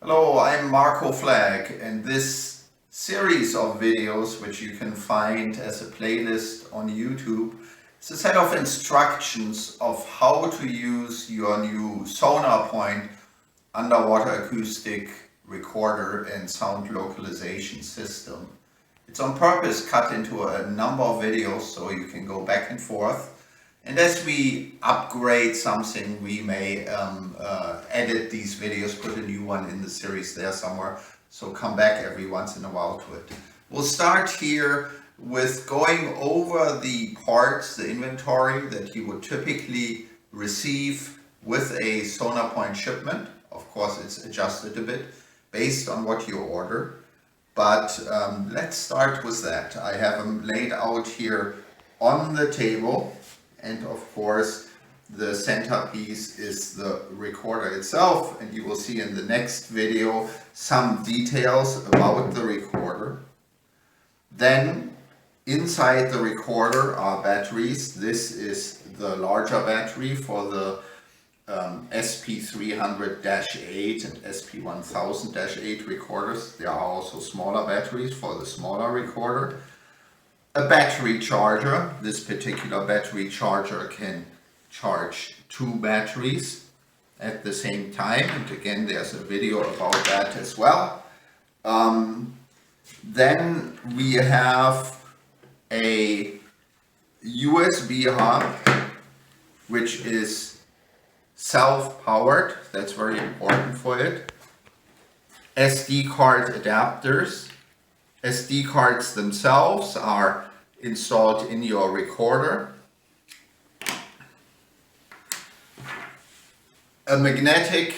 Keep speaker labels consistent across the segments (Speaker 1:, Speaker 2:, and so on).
Speaker 1: Hello, I'm Marco Flag, and this series of videos, which you can find as a playlist on YouTube, is a set of instructions of how to use your new SonarPoint underwater acoustic recorder and sound localization system. It's on purpose cut into a number of videos so you can go back and forth. And as we upgrade something, we may edit these videos, put a new one in the series there somewhere. So come back every once in a while to it. We'll start here with going over the parts, the inventory that you would typically receive with a SonarPoint shipment. Of course, it's adjusted a bit based on what you order. But let's start with that. I have them laid out here on the table. And of course, the centerpiece is the recorder itself. And you will see in the next video some details about the recorder. Then inside the recorder are batteries. This is the larger battery for the SP300-8 and SP1000-8 recorders. There are also smaller batteries for the smaller recorder. A battery charger. This particular battery charger can charge 2 batteries at the same time, and again there's a video about that as well. Then we have a USB hub, which is self-powered. That's very important for it. SD card adapters. SD cards themselves are installed in your recorder. A magnet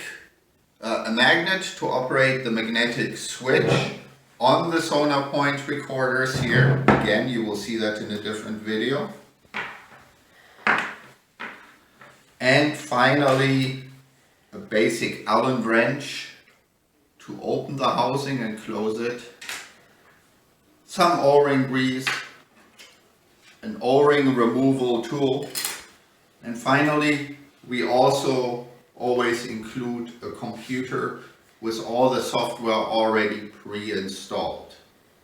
Speaker 1: to operate the magnetic switch on the SonarPoint recorders here. Again, you will see that in a different video. And finally, a basic Allen wrench to open the housing and close it. Some O-ring grease, an O-ring removal tool, and finally we also always include a computer with all the software already pre-installed.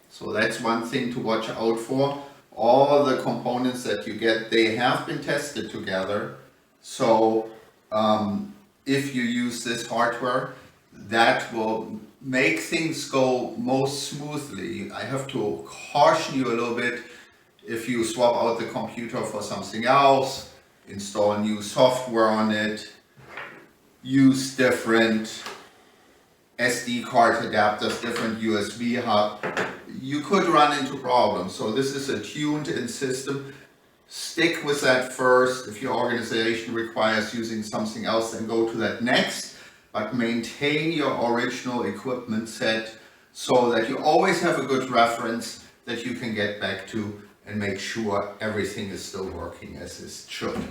Speaker 1: So that's one thing to watch out for. All the components that you get, they have been tested together. So if you use this hardware, that will make things go most smoothly. I have to caution you a little bit if you swap out the computer for something else, install new software on it, use different SD card adapters, different USB hub, you could run into problems. So this is a tuned-in system. Stick with that first. If your organization requires using something else, then go to that next. But maintain your original equipment set so that you always have a good reference that you can get back to and make sure everything is still working as it should.